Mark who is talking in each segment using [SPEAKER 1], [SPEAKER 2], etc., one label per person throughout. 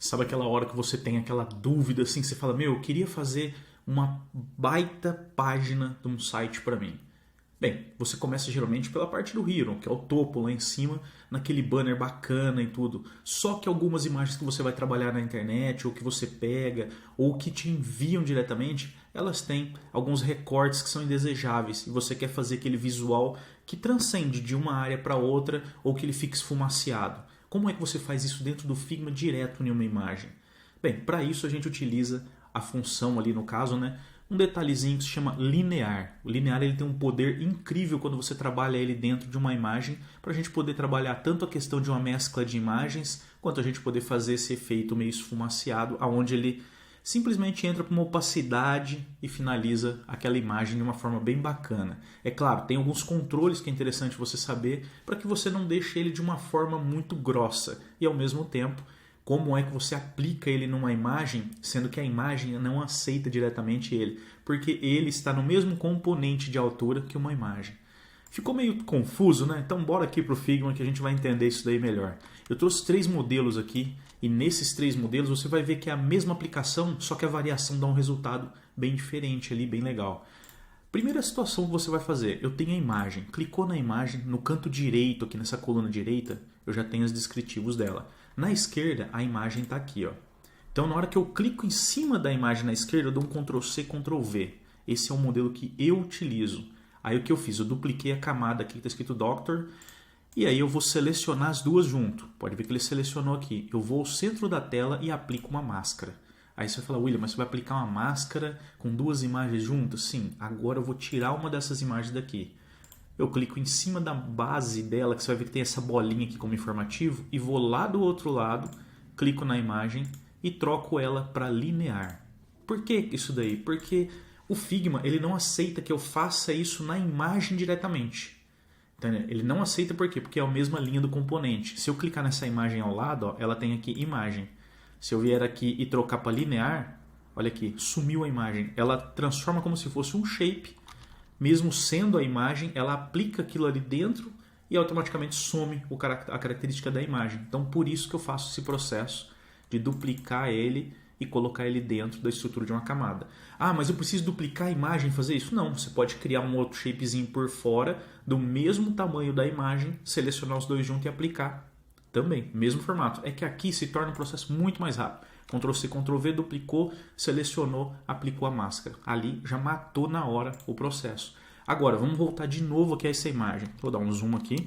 [SPEAKER 1] Sabe aquela hora que você tem aquela dúvida assim, você fala, meu, eu queria fazer uma baita página de um site para mim. Bem, você começa geralmente pela parte do hero, que é o topo lá em cima, naquele banner bacana e tudo. Só que algumas imagens que você vai trabalhar na internet, ou que você pega, ou que te enviam diretamente, elas têm alguns recortes que são indesejáveis. E você quer fazer aquele visual que transcende de uma área para outra, ou que ele fique esfumaciado. Como é que você faz isso dentro do Figma direto em uma imagem? Bem, para isso a gente utiliza a função ali no caso, né? Um detalhezinho que se chama linear. O linear ele tem um poder incrível quando você trabalha ele dentro de uma imagem, para a gente poder trabalhar tanto a questão de uma mescla de imagens, quanto a gente poder fazer esse efeito meio esfumaciado, onde ele simplesmente entra para uma opacidade e finaliza aquela imagem de uma forma bem bacana. É claro, tem alguns controles que é interessante você saber para que você não deixe ele de uma forma muito grossa e ao mesmo tempo como é que você aplica ele numa imagem, sendo que a imagem não aceita diretamente ele, porque ele está no mesmo componente de altura que uma imagem. Ficou meio confuso, né? Então bora aqui para o Figma que a gente vai entender isso daí melhor. Eu trouxe 3 modelos aqui e nesses 3 modelos você vai ver que é a mesma aplicação, só que a variação dá um resultado bem diferente ali, bem legal. Primeira situação que você vai fazer, eu tenho a imagem, clicou na imagem, no canto direito, aqui nessa coluna direita, eu já tenho os descritivos dela. Na esquerda, a imagem está aqui. Ó. Então, na hora que eu clico em cima da imagem na esquerda, eu dou um Ctrl+C, Ctrl+V. Esse é o modelo que eu utilizo. Aí o que eu fiz? Eu dupliquei a camada aqui que está escrito Doctor, e aí eu vou selecionar as duas junto. Pode ver que ele selecionou aqui. Eu vou ao centro da tela e aplico uma máscara. Aí você vai falar, William, mas você vai aplicar uma máscara com 2 imagens juntas? Sim, agora eu vou tirar uma dessas imagens daqui. Eu clico em cima da base dela, que você vai ver que tem essa bolinha aqui como informativo, e vou lá do outro lado, clico na imagem e troco ela para linear. Por que isso daí? Porque o Figma ele não aceita que eu faça isso na imagem diretamente. Entendeu? Ele não aceita por quê? Porque é a mesma linha do componente. Se eu clicar nessa imagem ao lado, ó, ela tem aqui imagem. Se eu vier aqui e trocar para linear, olha aqui, sumiu a imagem. Ela transforma como se fosse um shape. Mesmo sendo a imagem, ela aplica aquilo ali dentro e automaticamente some a característica da imagem. Então, por isso que eu faço esse processo de duplicar ele e colocar ele dentro da estrutura de uma camada. Ah, mas eu preciso duplicar a imagem e fazer isso? Não, você pode criar um outro shapezinho por fora do mesmo tamanho da imagem, selecionar os dois juntos e aplicar também, mesmo formato. É que aqui se torna um processo muito mais rápido. Ctrl+C, Ctrl+V, duplicou, selecionou, aplicou a máscara. Ali já matou na hora o processo. Agora, vamos voltar de novo aqui a essa imagem. Vou dar um zoom aqui.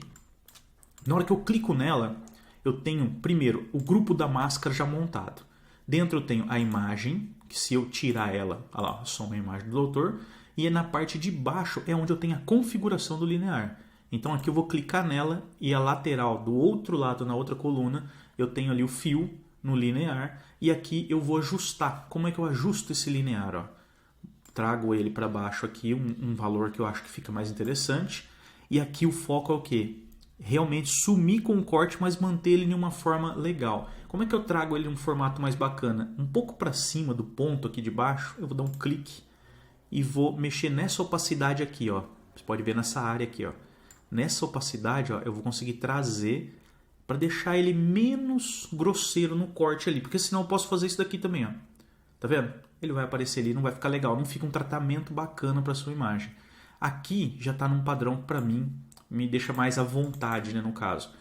[SPEAKER 1] Na hora que eu clico nela, eu tenho, primeiro, o grupo da máscara já montado. Dentro eu tenho a imagem, que se eu tirar ela, olha lá, só uma imagem do doutor. E na parte de baixo é onde eu tenho a configuração do linear. Então aqui eu vou clicar nela e a lateral do outro lado, na outra coluna, eu tenho ali o fio no linear e aqui eu vou ajustar. Como é que eu ajusto esse linear? Ó? Trago ele para baixo aqui, um valor que eu acho que fica mais interessante. E aqui o foco é o quê? Realmente sumir com o corte, mas manter ele em uma forma legal. Como é que eu trago ele em um formato mais bacana? Um pouco para cima do ponto aqui de baixo, eu vou dar um clique e vou mexer nessa opacidade aqui. Ó. Você pode ver nessa área aqui. Ó. Nessa opacidade ó, eu vou conseguir trazer para deixar ele menos grosseiro no corte ali, porque senão eu posso fazer isso daqui também, ó. Tá vendo? Ele vai aparecer ali, não vai ficar legal, não fica um tratamento bacana para sua imagem. Aqui já está num padrão que para mim me deixa mais à vontade, né, no caso.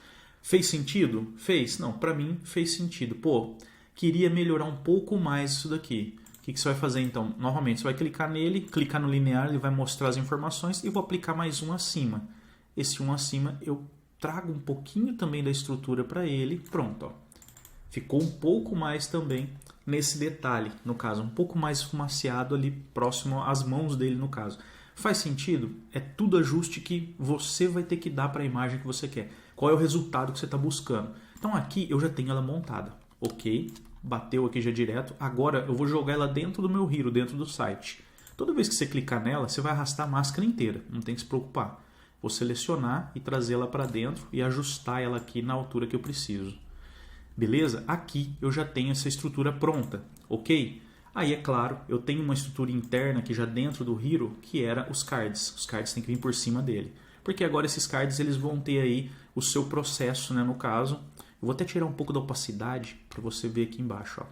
[SPEAKER 1] Fez sentido? Fez? Não, para mim fez sentido. Pô, queria melhorar um pouco mais isso daqui. O que você vai fazer então? Novamente, você vai clicar nele, clicar no linear, ele vai mostrar as informações e vou aplicar mais um acima. Esse um acima eu trago um pouquinho também da estrutura para ele, pronto, ó. Ficou um pouco mais também nesse detalhe, no caso, um pouco mais esfumaciado ali próximo às mãos dele no caso. Faz sentido? É tudo ajuste que você vai ter que dar para a imagem que você quer. Qual é o resultado que você está buscando? Então aqui eu já tenho ela montada, ok? Bateu aqui já direto, agora eu vou jogar ela dentro do meu Hero, dentro do site. Toda vez que você clicar nela, você vai arrastar a máscara inteira, não tem que se preocupar. Vou selecionar e trazê-la para dentro e ajustar ela aqui na altura que eu preciso. Beleza? Aqui eu já tenho essa estrutura pronta, ok? Aí é claro, eu tenho uma estrutura interna aqui já dentro do Hero, que era os cards. Os cards têm que vir por cima dele. Porque agora esses cards eles vão ter aí o seu processo, né, no caso. Eu vou até tirar um pouco da opacidade para você ver aqui embaixo. Ó.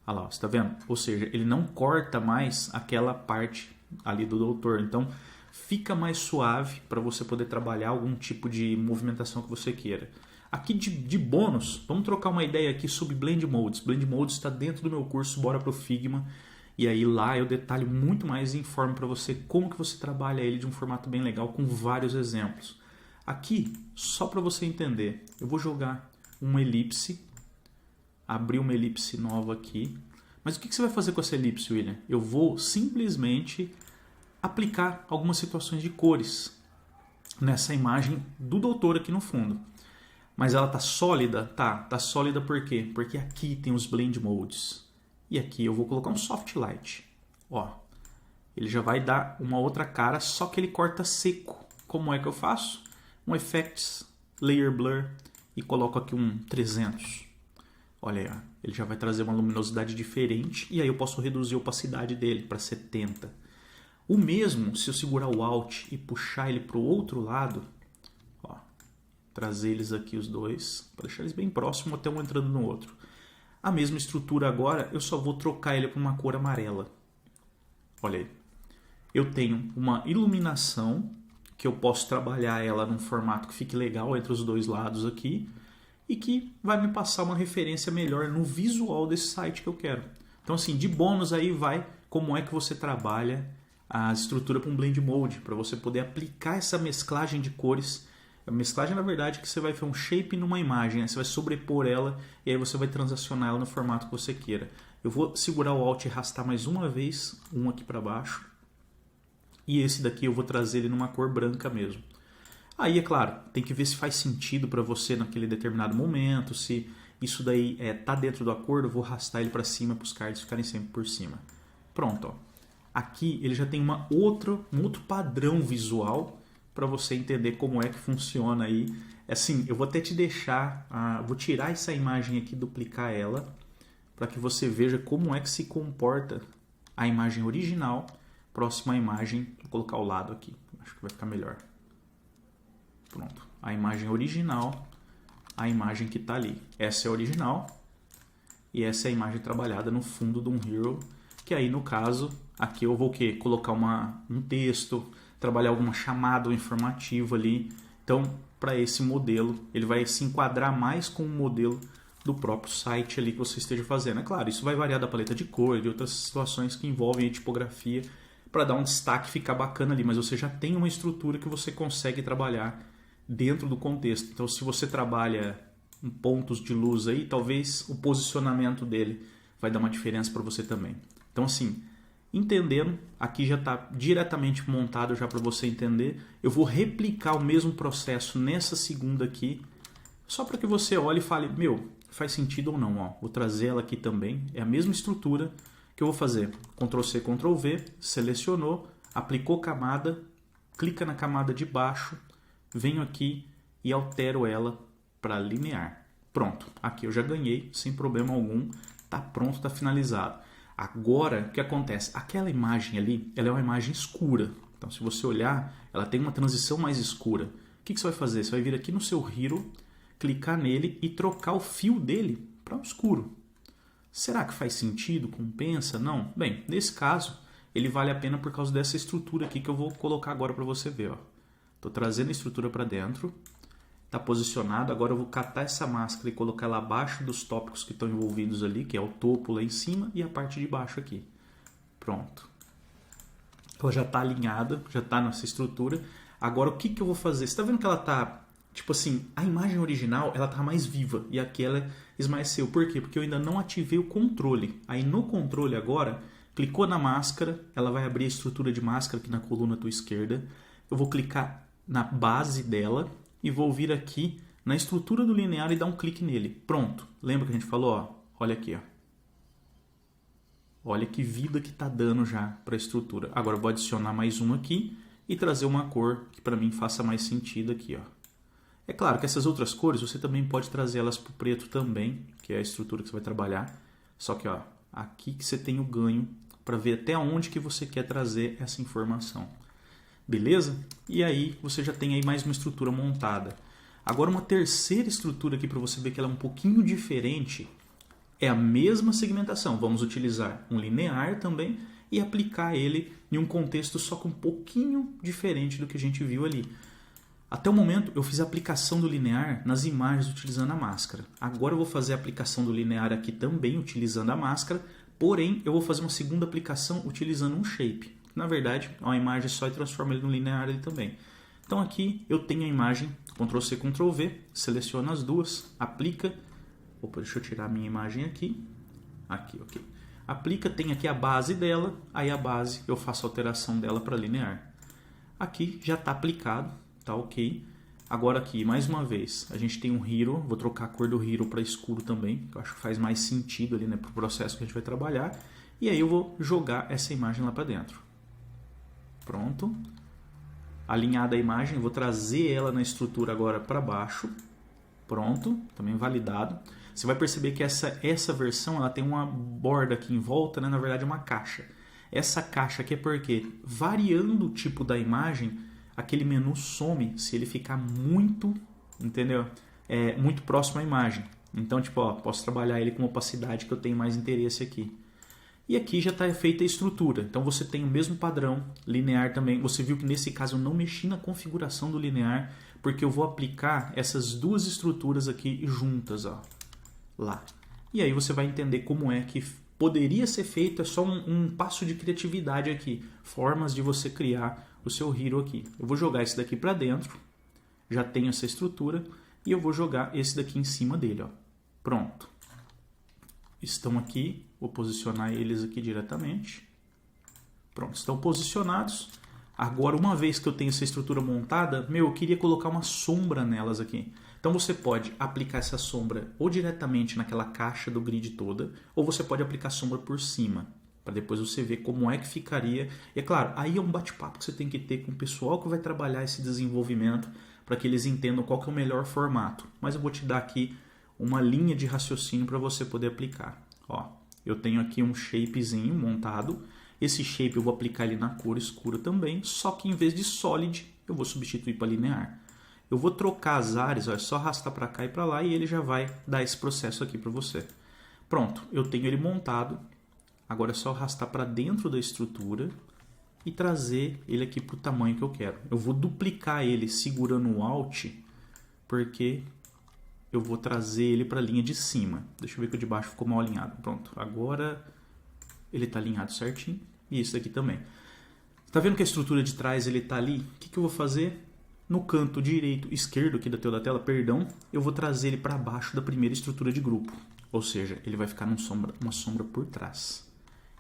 [SPEAKER 1] Olha lá, você está vendo? Ou seja, ele não corta mais aquela parte ali do doutor. Então, fica mais suave para você poder trabalhar algum tipo de movimentação que você queira. Aqui de bônus, vamos trocar uma ideia aqui sobre Blend Modes. Blend Modes está dentro do meu curso Bora Pro Figma. E aí lá eu detalho muito mais e informo para você como que você trabalha ele de um formato bem legal com vários exemplos. Aqui, só para você entender, eu vou jogar uma elipse, abrir uma elipse nova aqui. Mas o que você vai fazer com essa elipse, William? Eu vou simplesmente aplicar algumas situações de cores nessa imagem do doutor aqui no fundo. Mas ela tá sólida? Tá sólida por quê? Porque aqui tem os Blend Modes. E aqui eu vou colocar um Soft Light. Ó, ele já vai dar uma outra cara, só que ele corta seco. Como é que eu faço? Um Effects, Layer Blur e coloco aqui um 300. Olha aí, ó. Ele já vai trazer uma luminosidade diferente e aí eu posso reduzir a opacidade dele para 70. O mesmo, se eu segurar o Alt e puxar ele para o outro lado, ó, trazer eles aqui os dois, para deixar eles bem próximos até um entrando no outro. A mesma estrutura agora, eu só vou trocar ele para uma cor amarela. Olha aí. Eu tenho uma iluminação que eu posso trabalhar ela num formato que fique legal entre os dois lados aqui e que vai me passar uma referência melhor no visual desse site que eu quero. Então assim, de bônus aí vai como é que você trabalha a estrutura para um Blend Mode, para você poder aplicar essa mesclagem de cores. A mesclagem, na verdade, é que você vai ver um shape numa imagem, né? Você vai sobrepor ela e aí você vai transacionar ela no formato que você queira. Eu vou segurar o Alt e arrastar mais uma vez, um aqui para baixo. E esse daqui eu vou trazer ele numa cor branca mesmo. Aí, é claro, tem que ver se faz sentido para você naquele determinado momento, se isso daí tá dentro do acordo, eu vou arrastar ele para cima para os cards ficarem sempre por cima. Pronto, ó. Aqui ele já tem um outro padrão visual para você entender como é que funciona aí. Assim, eu vou até te deixar, vou tirar essa imagem aqui, duplicar ela, para que você veja como é que se comporta a imagem original, próxima imagem, vou colocar ao lado aqui, acho que vai ficar melhor. Pronto, a imagem original, a imagem que está ali. Essa é a original e essa é a imagem trabalhada no fundo de um Hero, que aí no caso, aqui eu vou colocar um texto, trabalhar alguma chamada ou informativa ali. Então, para esse modelo, ele vai se enquadrar mais com o modelo do próprio site ali que você esteja fazendo. É claro, isso vai variar da paleta de cor e de outras situações que envolvem a tipografia para dar um destaque e ficar bacana ali, mas você já tem uma estrutura que você consegue trabalhar dentro do contexto. Então, se você trabalha em pontos de luz aí, talvez o posicionamento dele vai dar uma diferença para você também. Então, assim, entendendo, aqui já está diretamente montado já para você entender. Eu vou replicar o mesmo processo nessa segunda aqui, só para que você olhe e fale, meu, faz sentido ou não. Ó, vou trazer ela aqui também, é a mesma estrutura que eu vou fazer. Ctrl+C, Ctrl+V, selecionou, aplicou camada, clica na camada de baixo, venho aqui e altero ela para linear. Pronto, aqui eu já ganhei sem problema algum, está pronto, está finalizado. Agora, o que acontece? Aquela imagem ali, ela é uma imagem escura. Então, se você olhar, ela tem uma transição mais escura. O que você vai fazer? Você vai vir aqui no seu Hero, clicar nele e trocar o fio dele para o escuro. Será que faz sentido? Compensa? Não? Bem, nesse caso, ele vale a pena por causa dessa estrutura aqui que eu vou colocar agora para você ver. Estou trazendo a estrutura para dentro. Está posicionado. Agora eu vou catar essa máscara e colocar ela abaixo dos tópicos que estão envolvidos ali, que é o topo lá em cima e a parte de baixo aqui. Pronto. Ela já está alinhada, já está nessa estrutura. Agora o que eu vou fazer? Você está vendo que ela está, tipo assim, a imagem original ela está mais viva e aqui ela esmaeceu. Por quê? Porque eu ainda não ativei o controle. Aí no controle agora, clicou na máscara, ela vai abrir a estrutura de máscara aqui na coluna à tua esquerda. Eu vou clicar na base dela e vou vir aqui na estrutura do linear e dar um clique nele. Pronto. Lembra que a gente falou? Ó, olha aqui. Ó. Olha que vida que está dando já para a estrutura. Agora eu vou adicionar mais um aqui e trazer uma cor que para mim faça mais sentido aqui. Ó. É claro que essas outras cores você também pode trazer elas para o preto também, que é a estrutura que você vai trabalhar. Só que ó, aqui que você tem o ganho para ver até onde que você quer trazer essa informação. Beleza? E aí você já tem aí mais uma estrutura montada. Agora uma terceira estrutura aqui para você ver que ela é um pouquinho diferente, é a mesma segmentação. Vamos utilizar um linear também e aplicar ele em um contexto só que um pouquinho diferente do que a gente viu ali. Até o momento eu fiz a aplicação do linear nas imagens utilizando a máscara. Agora eu vou fazer a aplicação do linear aqui também utilizando a máscara, porém eu vou fazer uma segunda aplicação utilizando um shape. Na verdade, é uma imagem só e transformo ele no linear ali também. Então aqui eu tenho a imagem, Ctrl+C, Ctrl+V, seleciono as duas, aplica. Opa, deixa eu tirar a minha imagem aqui. Aqui, ok. Aplica, tem aqui a base dela, aí a base eu faço a alteração dela para linear. Aqui já está aplicado, tá ok. Agora aqui, mais uma vez, a gente tem um Hero, vou trocar a cor do Hero para escuro também, que eu acho que faz mais sentido ali, né, para o processo que a gente vai trabalhar. E aí eu vou jogar essa imagem lá para dentro. Pronto. Alinhada a imagem, eu vou trazer ela na estrutura agora para baixo. Pronto, também validado. Você vai perceber que essa versão ela tem uma borda aqui em volta, né? Na verdade é uma caixa. Essa caixa aqui é porque, variando o tipo da imagem, aquele menu some se ele ficar muito, entendeu? Muito próximo à imagem. Então, tipo, ó, posso trabalhar ele com opacidade que eu tenho mais interesse aqui. E aqui já está feita a estrutura. Então você tem o mesmo padrão, linear também. Você viu que nesse caso eu não mexi na configuração do linear, porque eu vou aplicar essas duas estruturas aqui juntas, ó, lá. E aí você vai entender como é que poderia ser feito, é só um passo de criatividade aqui. Formas de você criar o seu Hero aqui. Eu vou jogar esse daqui para dentro, já tenho essa estrutura, e eu vou jogar esse daqui em cima dele, ó. Pronto. Estão aqui, vou posicionar eles aqui diretamente. Pronto, estão posicionados. Agora, uma vez que eu tenho essa estrutura montada, eu queria colocar uma sombra nelas aqui. Então você pode aplicar essa sombra ou diretamente naquela caixa do grid toda, ou você pode aplicar sombra por cima, para depois você ver como é que ficaria. E é claro, aí é um bate-papo que você tem que ter com o pessoal que vai trabalhar esse desenvolvimento, para que eles entendam qual que é o melhor formato. Mas eu vou te dar aqui uma linha de raciocínio para você poder aplicar. Ó, eu tenho aqui um shapezinho montado. Esse shape eu vou aplicar ele na cor escura também, só que em vez de solid, eu vou substituir para linear. Eu vou trocar as áreas, ó, é só arrastar para cá e para lá e ele já vai dar esse processo aqui para você. Pronto, eu tenho ele montado. Agora é só arrastar para dentro da estrutura e trazer ele aqui para o tamanho que eu quero. Eu vou duplicar ele segurando o Alt, porque eu vou trazer ele para a linha de cima. Deixa eu ver que o de baixo ficou mal alinhado. Pronto, agora ele está alinhado certinho. E esse daqui também. Tá vendo que a estrutura de trás ele está ali? O que eu vou fazer? No canto esquerdo aqui da tela, perdão, eu vou trazer ele para baixo da primeira estrutura de grupo. Ou seja, ele vai ficar uma sombra por trás.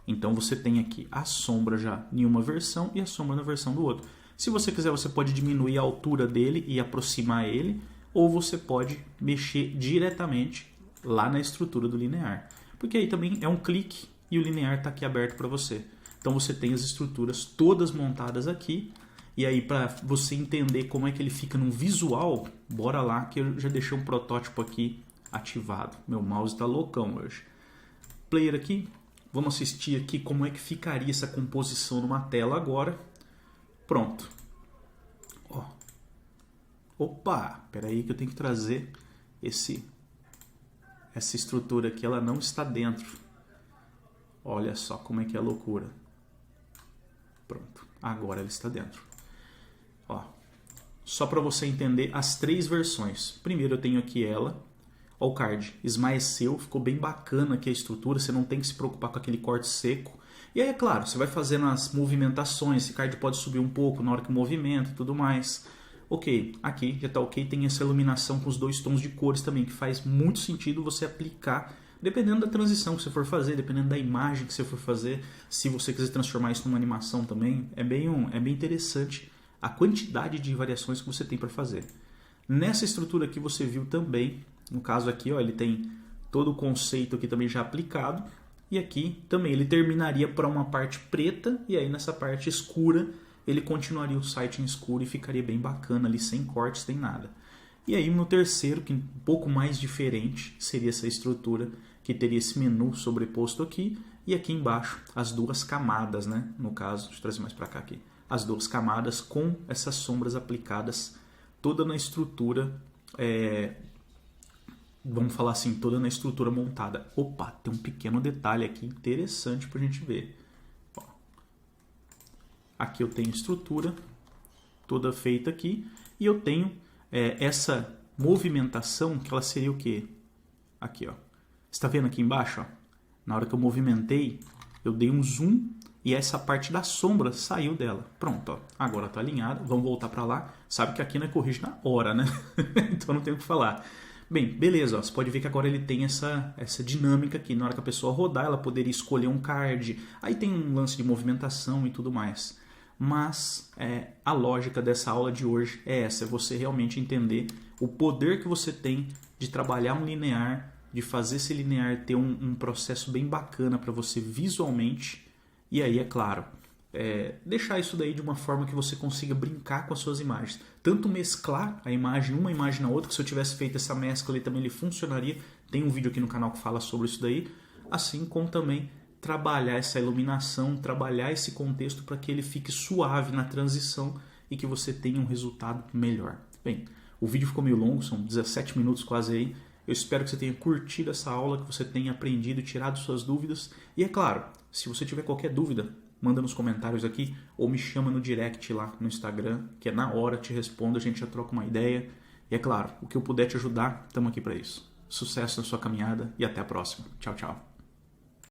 [SPEAKER 1] Então você tem aqui a sombra já em uma versão e a sombra na versão do outro. Se você quiser, você pode diminuir a altura dele e aproximar ele, ou você pode mexer diretamente lá na estrutura do linear. Porque aí também é um clique e o linear está aqui aberto para você. Então você tem as estruturas todas montadas aqui. E aí, para você entender como é que ele fica no visual, bora lá que eu já deixei um protótipo aqui ativado. Meu mouse está loucão hoje. Player aqui, vamos assistir aqui como é que ficaria essa composição numa tela agora. Pronto. Ó. Opa, espera aí que eu tenho que trazer essa estrutura aqui, ela não está dentro. Olha só como é que é a loucura. Pronto, agora ela está dentro. Ó, só para você entender as três versões. Primeiro eu tenho aqui ela. Ó, o card esmaeceu, ficou bem bacana aqui a estrutura. Você não tem que se preocupar com aquele corte seco. E aí, é claro, você vai fazendo as movimentações. Esse card pode subir um pouco na hora que movimenta e tudo mais. Ok, aqui já está ok. Tem essa iluminação com os dois tons de cores também, que faz muito sentido você aplicar, dependendo da transição que você for fazer, dependendo da imagem que você for fazer. Se você quiser transformar isso numa animação também, é bem interessante a quantidade de variações que você tem para fazer. Nessa estrutura aqui você viu também, no caso aqui, ó, ele tem todo o conceito aqui também já aplicado. E aqui também ele terminaria para uma parte preta e aí nessa parte escura ele continuaria o site em escuro e ficaria bem bacana ali, sem cortes, sem nada. E aí no terceiro, que é um pouco mais diferente, seria essa estrutura que teria esse menu sobreposto aqui e aqui embaixo as duas camadas, né? No caso, deixa eu trazer mais para cá aqui. As duas camadas com essas sombras aplicadas toda na estrutura vamos falar assim, toda na estrutura montada. Opa, tem um pequeno detalhe aqui interessante pra gente ver. Ó, aqui eu tenho estrutura toda feita aqui e eu tenho essa movimentação que ela seria o quê? Aqui, ó. Você está vendo aqui embaixo? Ó? Na hora que eu movimentei, eu dei um zoom e essa parte da sombra saiu dela. Pronto, ó. Agora está alinhado. Vamos voltar para lá. Sabe que aqui não é corrige na hora, né? Então não tem o que falar. Bem, beleza. Ó. Você pode ver que agora ele tem essa dinâmica aqui. Na hora que a pessoa rodar, ela poderia escolher um card. Aí tem um lance de movimentação e tudo mais. Mas a lógica dessa aula de hoje é essa. É você realmente entender o poder que você tem de trabalhar um linear, de fazer esse linear ter um processo bem bacana para você visualmente. E aí, é claro, deixar isso daí de uma forma que você consiga brincar com as suas imagens. Tanto mesclar a imagem, uma imagem na outra, que se eu tivesse feito essa mescla ali também ele funcionaria. Tem um vídeo aqui no canal que fala sobre isso daí. Assim como também trabalhar essa iluminação, trabalhar esse contexto para que ele fique suave na transição e que você tenha um resultado melhor. Bem, o vídeo ficou meio longo, são 17 minutos quase aí. Eu espero que você tenha curtido essa aula, que você tenha aprendido e tirado suas dúvidas. E é claro, se você tiver qualquer dúvida, manda nos comentários aqui ou me chama no direct lá no Instagram, que na hora te respondo, a gente já troca uma ideia. E é claro, o que eu puder te ajudar, estamos aqui para isso. Sucesso na sua caminhada e até a próxima. Tchau, tchau.